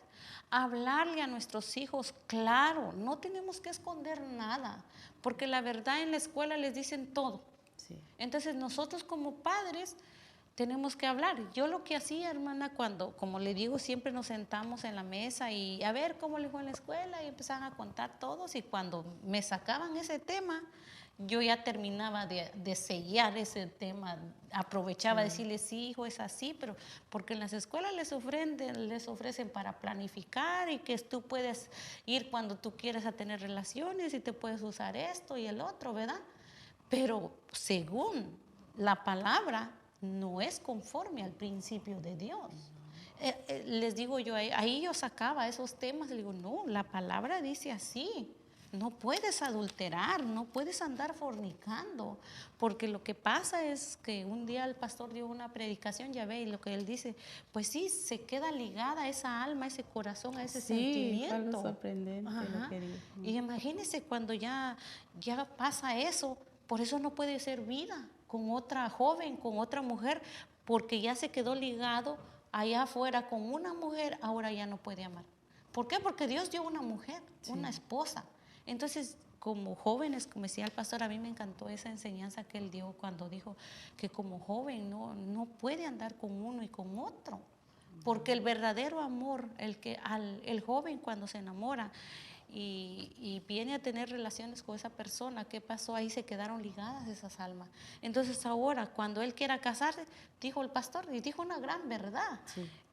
Hablarle a nuestros hijos, claro, no tenemos que esconder nada, porque la verdad en la escuela les dicen todo. Sí. Entonces nosotros como padres tenemos que hablar. Yo lo que hacía, hermana, cuando, como le digo, siempre nos sentamos en la mesa y a ver cómo le fue en la escuela y empezaban a contar todos, y cuando me sacaban ese tema, yo ya terminaba de sellar ese tema, aprovechaba a decirles, sí, hijo, es así, pero porque en las escuelas les ofrecen para planificar y que tú puedes ir cuando tú quieras a tener relaciones y te puedes usar esto y el otro, ¿verdad? Pero según la palabra, no es conforme al principio de Dios. Les digo yo, ahí yo sacaba esos temas, le digo, no, la palabra dice así. No puedes adulterar, no puedes andar fornicando, porque lo que pasa es que un día el pastor dio una predicación, ya ve, y lo que él dice, pues sí, se queda ligada esa alma, ese corazón, a ese Sí, fue algo sentimiento. sorprendente lo Ajá. que dijo. Y imagínese cuando ya pasa eso, por eso no puede ser vida con otra joven, con otra mujer, porque ya se quedó ligado allá afuera con una mujer, ahora ya no puede amar. ¿Por qué? Porque Dios dio una mujer, una esposa. Entonces, como jóvenes, como decía el pastor, a mí me encantó esa enseñanza que él dio cuando dijo que como joven no puede andar con uno y con otro. Porque el verdadero amor, el joven cuando se enamora y viene a tener relaciones con esa persona, ¿qué pasó? Ahí se quedaron ligadas esas almas. Entonces ahora, cuando él quiera casarse, dijo el pastor, y dijo una gran verdad,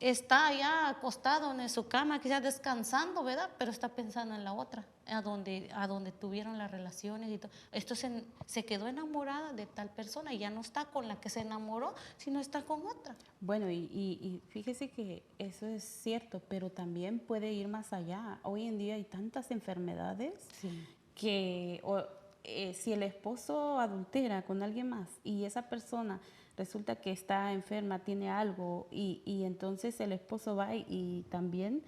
está allá acostado en su cama, quizás descansando, ¿verdad? Pero está pensando en la otra, a donde tuvieron las relaciones y todo. Esto se quedó enamorada de tal persona y ya no está con la que se enamoró, sino está con otra. Bueno, y fíjese que eso es cierto, pero también puede ir más allá. Hoy en día hay tantas enfermedades que si el esposo adultera con alguien más y esa persona resulta que está enferma, tiene algo, y entonces el esposo va y también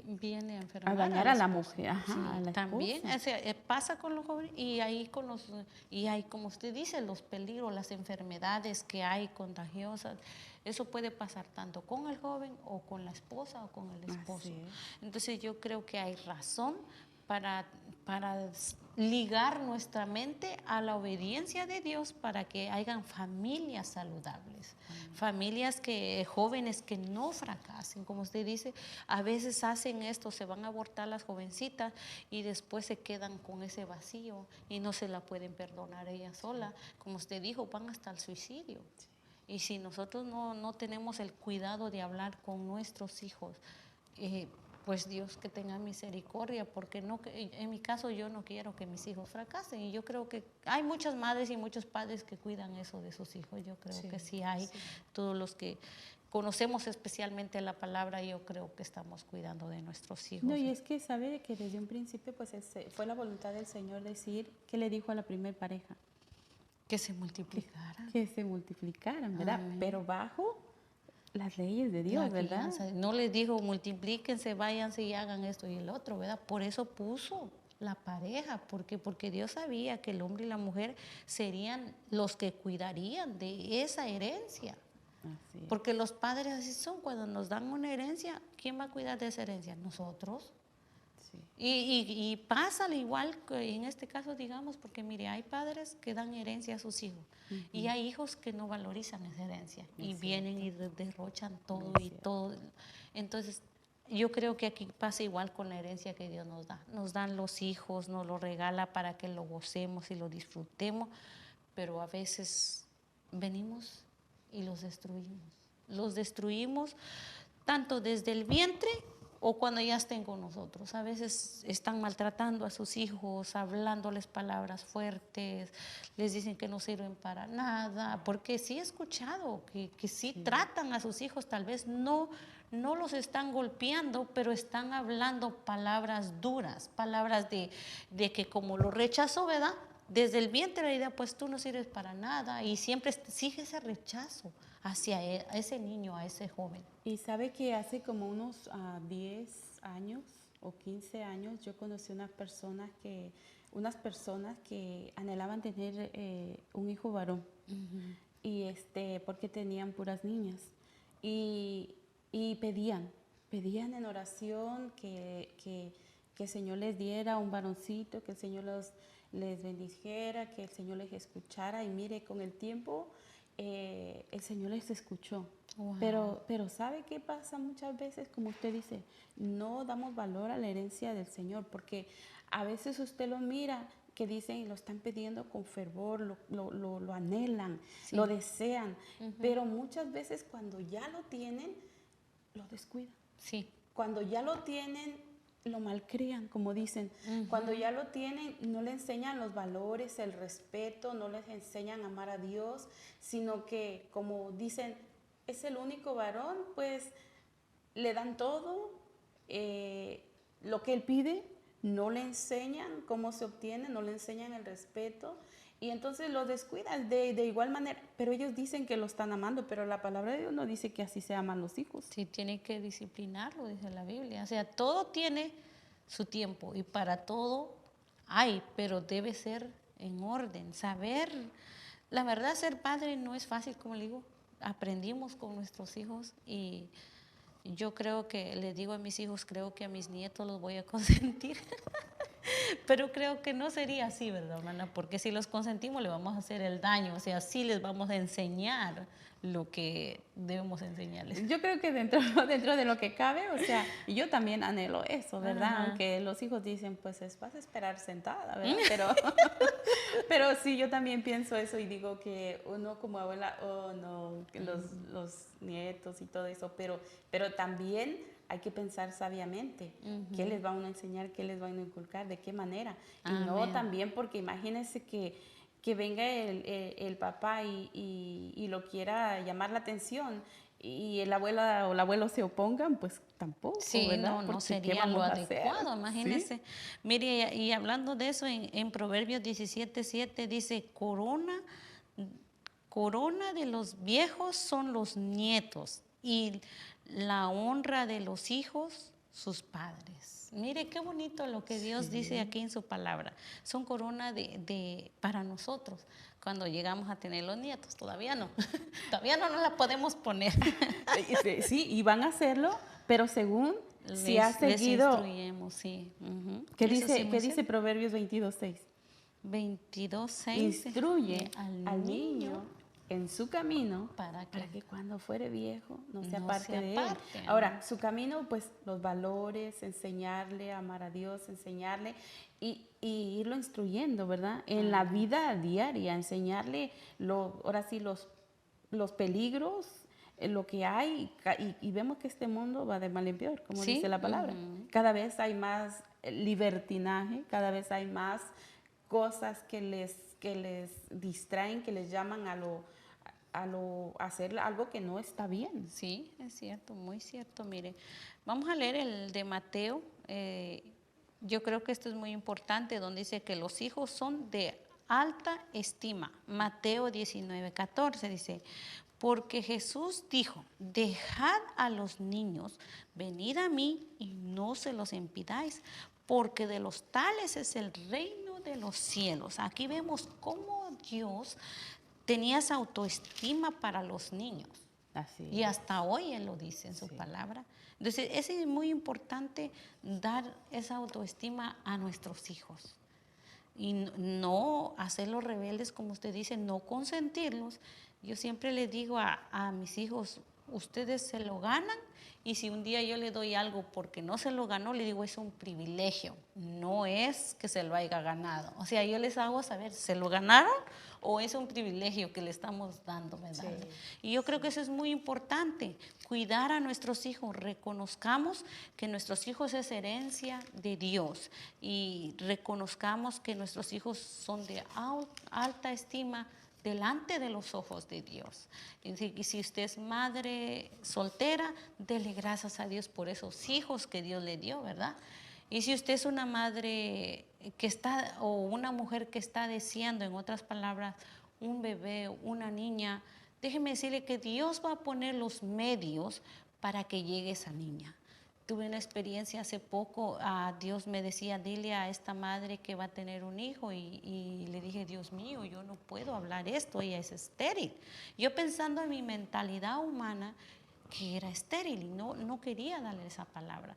viene a a enfermar dañar a la mujer, ajá, sí, a la también esposa. o sea, pasa con los jóvenes y ahí y hay, como usted dice, los peligros, las enfermedades que hay contagiosas. Eso puede pasar tanto con el joven o con la esposa o con el esposo. Así es. Entonces yo creo que hay razón para ligar nuestra mente a la obediencia de Dios para que hayan familias saludables, familias jóvenes que no fracasen, como usted dice, a veces hacen esto, se van a abortar las jovencitas y después se quedan con ese vacío y no se la pueden perdonar ella sola, como usted dijo, van hasta el suicidio. Y si nosotros no tenemos el cuidado de hablar con nuestros hijos, pues Dios que tenga misericordia, porque en mi caso yo no quiero que mis hijos fracasen, y yo creo que hay muchas madres y muchos padres que cuidan eso de sus hijos. Yo creo que sí hay, todos los que conocemos especialmente la palabra, yo creo que estamos cuidando de nuestros hijos. No, y es que sabe que desde un principio pues fue la voluntad del Señor decir que le dijo a la primer pareja Que se multiplicaran. que se multiplicaran, ¿verdad? Amén. Pero bajo las leyes de Dios, ¿verdad? No les dijo multiplíquense, váyanse y hagan esto y el otro, ¿verdad? Por eso puso la pareja, porque Dios sabía que el hombre y la mujer serían los que cuidarían de esa herencia. Así es. Porque los padres así son, cuando nos dan una herencia, ¿quién va a cuidar de esa herencia? Nosotros. Sí. Y pasa al igual que en este caso, digamos, porque mire, hay padres que dan herencia a sus hijos y hay hijos que no valorizan esa herencia y vienen y derrochan todo y todo. Entonces, yo creo que aquí pasa igual con la herencia que Dios nos da. Nos dan los hijos, nos lo regala para que lo gocemos y lo disfrutemos, pero a veces venimos y los destruimos. Los destruimos tanto desde el vientre o cuando ya estén con nosotros. A veces están maltratando a sus hijos, hablándoles palabras fuertes, les dicen que no sirven para nada, porque sí he escuchado que sí tratan a sus hijos, tal vez no los están golpeando, pero están hablando palabras duras, palabras de que como lo rechazó, ¿verdad? Desde el vientre la idea, pues tú no sirves para nada, y siempre sigue ese rechazo hacia a ese niño, a ese joven. Y sabe que hace como unos 10 años o 15 años yo conocí unas personas que anhelaban tener un hijo varón. Y porque tenían puras niñas. Y pedían en oración que el Señor les diera un varoncito, que el Señor les bendijera, que el Señor les escuchara y mire, con el tiempo el Señor les escuchó. Wow. Pero ¿sabe qué pasa muchas veces? Como usted dice, no damos valor a la herencia del Señor, porque a veces usted lo mira que dicen y lo están pidiendo con fervor, lo anhelan, Sí. lo desean, pero muchas veces cuando ya lo tienen, lo descuidan. Sí. Cuando ya lo tienen, lo malcrían, como dicen. Cuando ya lo tienen, no le enseñan los valores, el respeto, no les enseñan a amar a Dios, sino que, como dicen, es el único varón, pues le dan todo, lo que él pide, no le enseñan cómo se obtiene, no le enseñan el respeto, y entonces lo descuidan de igual manera, pero ellos dicen que lo están amando, pero la palabra de Dios no dice que así se aman los hijos. Sí, tiene que disciplinarlo, dice la Biblia. O sea, todo tiene su tiempo y para todo hay, pero debe ser en orden. Saber, la verdad, ser padre no es fácil, como le digo. Aprendimos con nuestros hijos y yo creo que, le digo a mis hijos, creo que a mis nietos los voy a consentir. Pero creo que no sería así, ¿verdad, hermana? Porque si los consentimos le vamos a hacer el daño, o sea, sí les vamos a enseñar lo que debemos enseñarles. Yo creo que dentro de lo que cabe, o sea, yo también anhelo eso, ¿verdad? Ajá. Aunque los hijos dicen, pues vas a esperar sentada, ¿verdad? Pero sí, yo también pienso eso y digo que uno como abuela, oh no, que los nietos y todo eso, pero también hay que pensar sabiamente qué les va uno a enseñar, qué les va uno a inculcar, de qué manera. Amén. Y no también porque imagínense que venga el papá y lo quiera llamar la atención y el abuela o el abuelo se opongan, pues tampoco, Sí, ¿verdad? no Porque sería lo adecuado, imagínese. ¿Sí? Mire, y hablando de eso, en Proverbios 17:7 dice, corona de los viejos son los nietos y la honra de los hijos sus padres. Mire qué bonito lo que Dios dice aquí en su palabra. Son corona para nosotros cuando llegamos a tener los nietos. Todavía no, todavía no nos la podemos poner. Sí, y van a hacerlo, pero según si ha seguido. Les instruyemos, sí. ¿Qué dice Proverbios 22:6? 22:6. Instruye al niño en su camino para que cuando fuere viejo no se no aparte se de aparte, él. ¿no? Ahora, su camino, pues los valores, enseñarle a amar a Dios, enseñarle y irlo instruyendo, ¿verdad? En la vida diaria, enseñarle ahora sí los peligros, lo que hay, y vemos que este mundo va de mal en peor, como ¿Sí? dice la palabra. Cada vez hay más libertinaje, cada vez hay más cosas que les distraen, que les llaman a hacer algo que no está bien. Sí, es cierto, muy cierto. Mire, vamos a leer el de Mateo. Yo creo que esto es muy importante, donde dice que los hijos son de alta estima. Mateo 19:14 dice, porque Jesús dijo, dejad a los niños, venid a mí y no se los impidáis, porque de los tales es el reino de los cielos. Aquí vemos cómo Dios tenía esa autoestima para los niños. Así y hasta hoy Él lo dice en su palabra. Entonces, es muy importante dar esa autoestima a nuestros hijos. Y no hacerlos rebeldes, como usted dice, no consentirlos. Yo siempre les digo a mis hijos, ustedes se lo ganan, y si un día yo le doy algo porque no se lo ganó, le digo, es un privilegio, no es que se lo haya ganado. O sea, yo les hago saber, ¿se lo ganaron o es un privilegio que le estamos dando, ¿verdad? Sí. Y yo creo que eso es muy importante, cuidar a nuestros hijos, reconozcamos que nuestros hijos es herencia de Dios y reconozcamos que nuestros hijos son de alta estima delante de los ojos de Dios. Y si usted es madre soltera, dele gracias a Dios por esos hijos que Dios le dio, ¿verdad? Y si usted es una madre que está, o una mujer que está deseando, en otras palabras, un bebé, una niña, déjeme decirle que Dios va a poner los medios para que llegue esa niña. Tuve una experiencia hace poco, Dios me decía, dile a esta madre que va a tener un hijo, y le dije, Dios mío, yo no puedo hablar esto, ella es estéril. Yo pensando en mi mentalidad humana, que era estéril, y no quería darle esa palabra.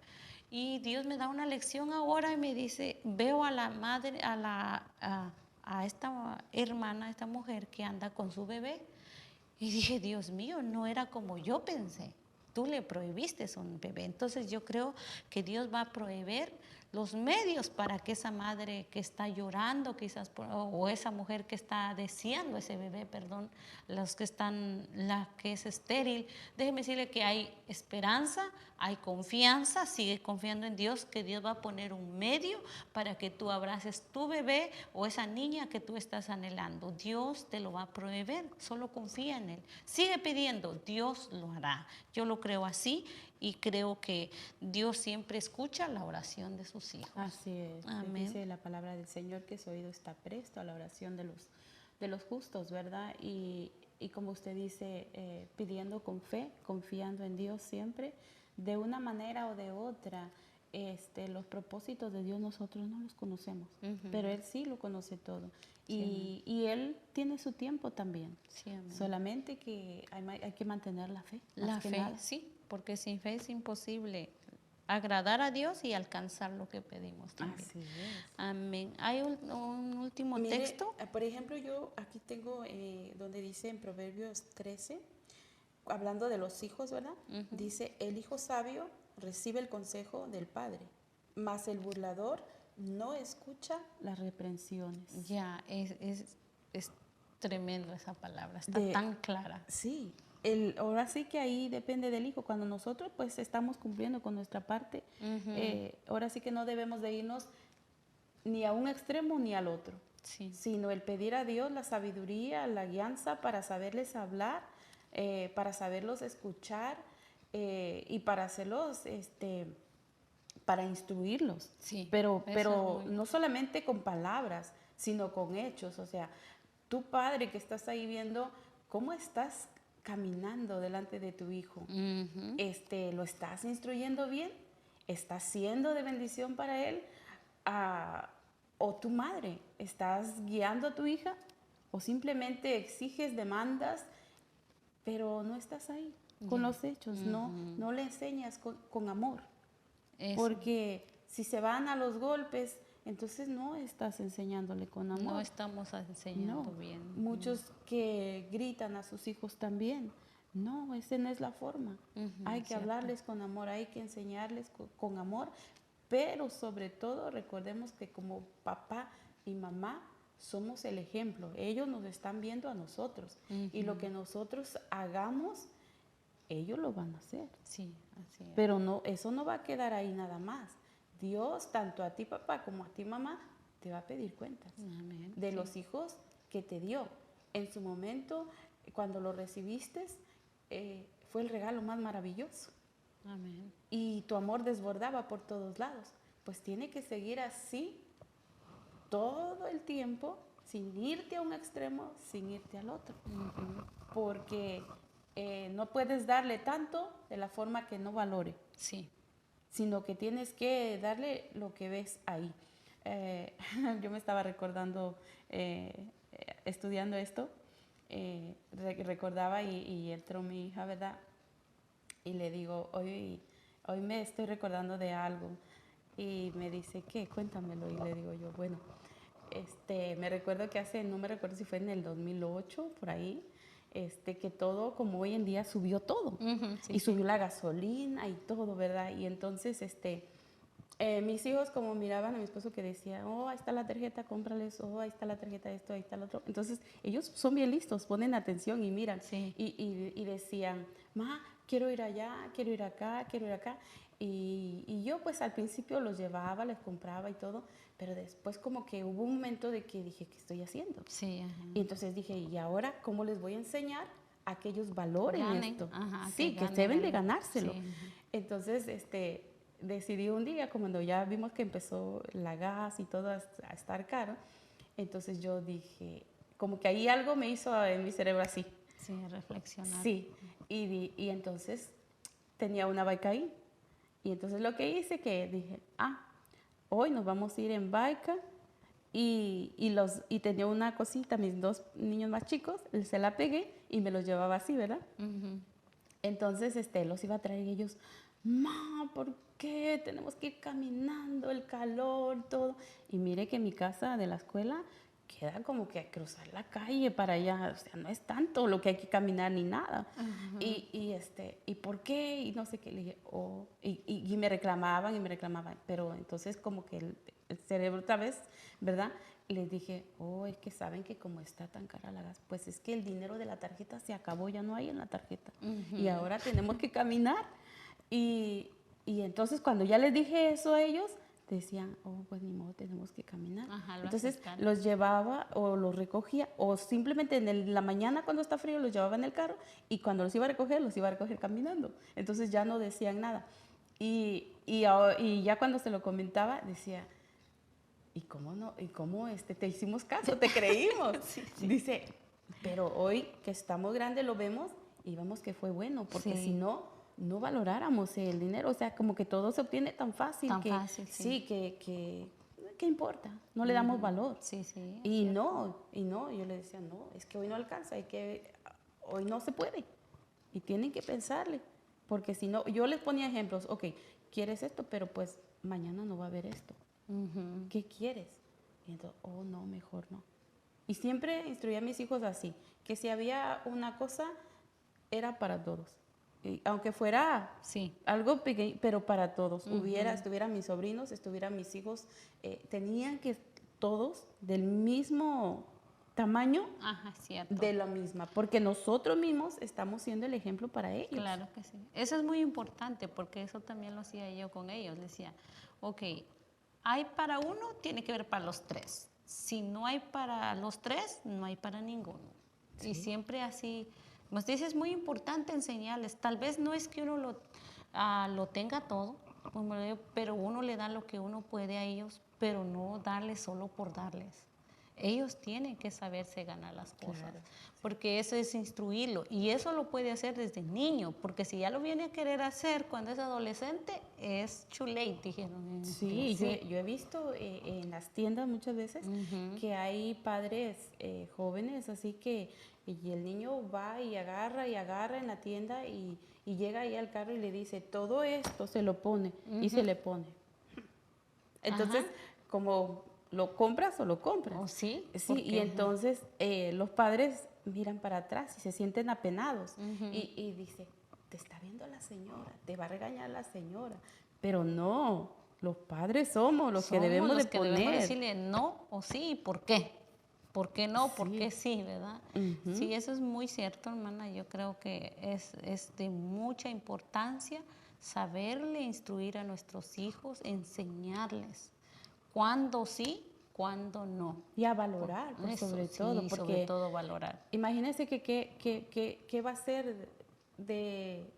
Y Dios me da una lección ahora y me dice, veo a la madre, a esta hermana, a esta mujer que anda con su bebé. Y dije, Dios mío, no era como yo pensé. Tú le prohibiste a un bebé. Entonces yo creo que Dios va a proveer los medios para que esa madre que está llorando quizás o esa mujer que está deseando ese bebé, perdón, la que es estéril, déjeme decirle que hay esperanza, hay confianza, sigue confiando en Dios, que Dios va a poner un medio para que tú abraces tu bebé o esa niña que tú estás anhelando. Dios te lo va a proveer, solo confía en Él. Sigue pidiendo, Dios lo hará. Yo lo creo así y creo que Dios siempre escucha la oración de sus hijos. Así es. Amén. Dice la palabra del Señor que su oído está presto a la oración de los justos, ¿verdad? Y como usted dice, pidiendo con fe, confiando en Dios siempre, de una manera o de otra. Los propósitos de Dios nosotros no los conocemos, pero Él sí lo conoce todo. Sí, Y Él tiene su tiempo también. sí, amén. Solamente que hay que mantener la fe. La fe, sí, porque sin fe es imposible agradar a Dios y alcanzar lo que pedimos también. Así es. Amén. ¿Hay un último Mire, texto? por ejemplo, yo aquí tengo donde dice en Proverbios 13, hablando de los hijos, ¿verdad? Dice, el hijo sabio recibe el consejo del padre, mas el burlador no escucha las reprensiones. Ya, es tremendo esa palabra, está tan clara. Sí, ahora sí que ahí depende del hijo. Cuando nosotros pues estamos cumpliendo con nuestra parte, ahora sí que no debemos de irnos ni a un extremo ni al otro, Sí. sino el pedir a Dios la sabiduría, la guianza para saberles hablar, para saberlos escuchar y para hacerlos, para instruirlos. Sí, Pero eso es muy- no solamente con palabras, sino con hechos. O sea, tu padre que estás ahí viendo, ¿cómo estás caminando delante de tu hijo? Ujú. ¿Lo estás instruyendo bien? ¿Estás siendo de bendición para él? ¿O tu madre, estás guiando a tu hija? ¿O simplemente exiges, demandas, pero no estás ahí con los hechos? No le enseñas con amor. Eso. Porque si se van a los golpes, entonces no estás enseñándole con amor. No estamos enseñando bien. Muchos que gritan a sus hijos también. No, esa no es la forma. Hay que cierto. hablarles con amor, hay que enseñarles con amor, pero sobre todo recordemos que como papá y mamá somos el ejemplo. Ellos nos están viendo a nosotros y lo que nosotros hagamos, ellos lo van a hacer. Sí, así es. Pero no, eso no va a quedar ahí nada más. Dios, tanto a ti papá como a ti mamá, te va a pedir cuentas Amén. de Sí. los hijos que te dio. En su momento, cuando lo recibiste, fue el regalo más maravilloso. Amén. Y tu amor desbordaba por todos lados. Pues tiene que seguir así todo el tiempo, sin irte a un extremo, sin irte al otro. Porque no puedes darle tanto de la forma que no valore, Sí. sino que tienes que darle lo que ves ahí. Yo me estaba recordando, estudiando esto, recordaba y entró mi hija, ¿verdad? Y le digo, hoy me estoy recordando de algo. Y me dice, ¿qué? Cuéntamelo. Y le digo yo, bueno, me recuerdo que no me recuerdo si fue en el 2008, por ahí, que todo, como hoy en día, subió todo. Sí, Y subió la gasolina y todo, ¿verdad? Y entonces, mis hijos como miraban a mi esposo que decía, oh, ahí está la tarjeta, cómprales, oh, ahí está la tarjeta de esto, ahí está el otro. Entonces, ellos son bien listos, ponen atención y miran. Sí. Y decían, ma, quiero ir allá, quiero ir acá, quiero ir acá. Y yo pues al principio los llevaba, les compraba y todo, pero después como que hubo un momento de que dije, ¿qué estoy haciendo? Sí, ajá. Y entonces dije, ¿y ahora cómo les voy a enseñar a que ellos valoren Ganen, esto? ajá, Sí, que ganen, deben de ganen. ganárselo. Sí, Entonces, decidí un día, cuando ya vimos que empezó la gas y todo a estar caro, entonces yo dije, como que ahí algo me hizo en mi cerebro así. sí, reflexionar. Sí, y entonces tenía una bike ahí. Y entonces lo que hice que dije, hoy nos vamos a ir en bike y tenía una cosita, mis dos niños más chicos, se la pegué y me los llevaba así, ¿verdad? Entonces los iba a traer ellos, ma, ¿por qué tenemos que ir caminando, el calor, todo? Y mire que mi casa de la escuela queda como que a cruzar la calle para allá, o sea, no es tanto lo que hay que caminar ni nada. ¿Y por qué? Y no sé qué, le dije, oh, y me reclamaban, pero entonces como que el cerebro otra vez, ¿verdad? Les dije, oh, es que saben que como está tan cara la gas, pues es que el dinero de la tarjeta se acabó, ya no hay en la tarjeta. Y ahora tenemos que caminar. Y, y entonces cuando ya les dije eso a ellos, decían, oh, pues ni modo, tenemos que caminar. Ajá, lo Entonces aceptaron. los llevaba o los recogía, o simplemente la mañana cuando está frío los llevaba en el carro, y cuando los iba a recoger caminando. Entonces ya no decían nada. Y ya cuando se lo comentaba, decía, ¿y cómo no? ¿Y cómo te hicimos caso? ¿Te creímos? Sí, sí. Dice, pero hoy que estamos grandes lo vemos y vemos que fue bueno, porque Sí. si no, no valoráramos el dinero. O sea, como que todo se obtiene tan fácil. Tan que, fácil, sí. ¿qué importa? No le damos valor. Sí, sí. Y no, yo le decía, no, es que hoy no alcanza, hoy no se puede. Y tienen que pensarle, porque si no, yo les ponía ejemplos, ok, quieres esto, pero pues mañana no va a haber esto. ¿Qué quieres? Y entonces, oh, no, mejor no. Y siempre instruía a mis hijos así, que si había una cosa, era para todos. Y aunque fuera Sí. algo pequeño, pero para todos. Estuvieran mis sobrinos, estuvieran mis hijos, tenían que todos del mismo tamaño, Ajá, cierto. de la misma, porque nosotros mismos estamos siendo el ejemplo para ellos. Claro que sí. Eso es muy importante porque eso también lo hacía yo con ellos. Les decía, ok, hay para uno, tiene que ver para los tres. Si no hay para los tres, no hay para ninguno. Sí. Y siempre así, como usted dice, es muy importante enseñarles. Tal vez no es que uno lo tenga todo, pero uno le da lo que uno puede a ellos, pero no darles solo por darles. Ellos tienen que saberse ganar las cosas, Claro. porque eso es instruirlo, y eso lo puede hacer desde niño, porque si ya lo viene a querer hacer cuando es adolescente, es too late, dijeron. Sí, yo he visto en las tiendas muchas veces que hay padres jóvenes, así que y el niño va y agarra en la tienda y llega ahí al carro y le dice, todo esto se lo pone y se le pone. Entonces, como lo compras o lo compras. ¿Oh, sí? Sí, y entonces los padres miran para atrás y se sienten apenados y dice, te está viendo la señora, te va a regañar la señora, pero no, los padres somos los que debemos de poner. Debemos decirle no o sí, ¿por qué? ¿Por qué no? ¿Por qué sí? ¿Verdad? Sí, eso es muy cierto, hermana. Yo creo que es de mucha importancia saberle instruir a nuestros hijos, enseñarles cuándo sí, cuándo no. Y a valorar, sobre todo. Porque sobre todo valorar. Imagínense que qué va a ser de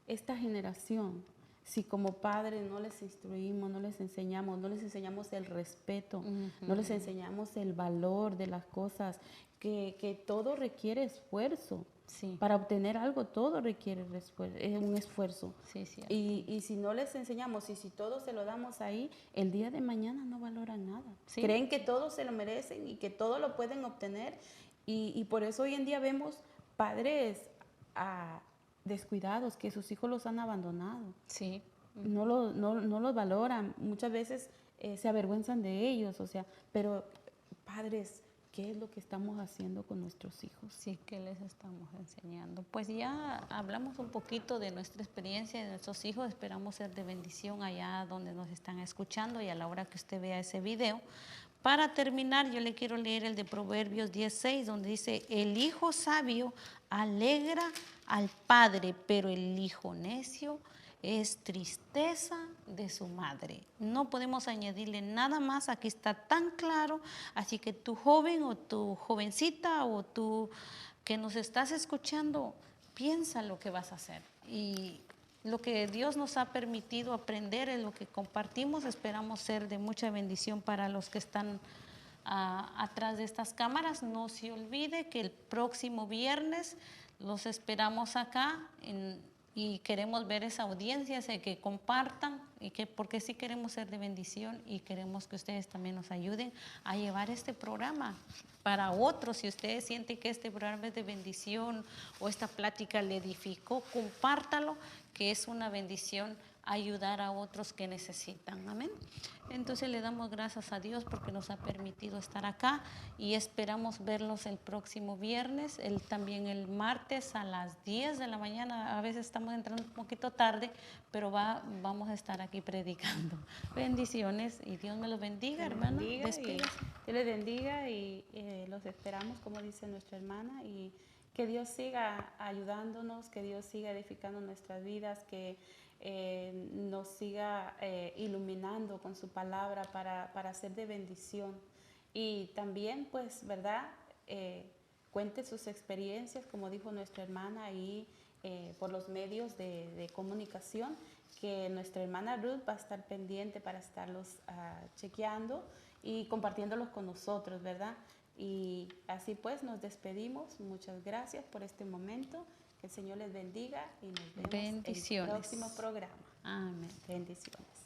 esta generación si como padres no les instruimos, no les enseñamos el respeto, no les enseñamos el valor de las cosas, que todo requiere esfuerzo. Sí. Para obtener algo todo requiere un esfuerzo. Sí, cierto. Y si no les enseñamos y si todo se lo damos ahí, el día de mañana no valoran nada. Sí. Creen que todo se lo merecen y que todo lo pueden obtener. Y por eso hoy en día vemos padres descuidados, que sus hijos los han abandonado. Sí. No los valoran. Muchas veces se avergüenzan de ellos. O sea, pero padres, ¿qué es lo que estamos haciendo con nuestros hijos? Sí, ¿qué les estamos enseñando? Pues ya hablamos un poquito de nuestra experiencia de nuestros hijos. Esperamos ser de bendición allá donde nos están escuchando y a la hora que usted vea ese video. Para terminar, yo le quiero leer el de Proverbios 16, donde dice, el hijo sabio alegra al padre, pero el hijo necio es tristeza de su madre. No podemos añadirle nada más, aquí está tan claro, así que tu joven o tu jovencita o tú que nos estás escuchando, piensa lo que vas a hacer. Y lo que Dios nos ha permitido aprender es lo que compartimos, esperamos ser de mucha bendición para los que están atrás de estas cámaras. No se olvide que el próximo viernes los esperamos acá y queremos ver esa audiencia, que compartan y que porque sí queremos ser de bendición y queremos que ustedes también nos ayuden a llevar este programa para otros. Si ustedes sienten que este programa es de bendición o esta plática le edificó, compártalo, que es una bendición ayudar a otros que necesitan. Amén. Entonces le damos gracias a Dios porque nos ha permitido estar acá y esperamos verlos el próximo viernes, también el martes a las 10 de la mañana. A veces estamos entrando un poquito tarde, pero vamos a estar aquí predicando. Bendiciones y Dios me los bendiga, hermana. Dios les bendiga y los esperamos, como dice nuestra hermana, y que Dios siga ayudándonos, que Dios siga edificando nuestras vidas, que nos siga iluminando con su palabra para ser de bendición. Y también, pues, ¿verdad? Cuente sus experiencias, como dijo nuestra hermana, y por los medios de comunicación, que nuestra hermana Ruth va a estar pendiente para estarlos chequeando y compartiéndolos con nosotros, ¿verdad? Y así pues nos despedimos. Muchas gracias por este momento. Que el Señor les bendiga y nos vemos en el próximo programa. Amén. Bendiciones.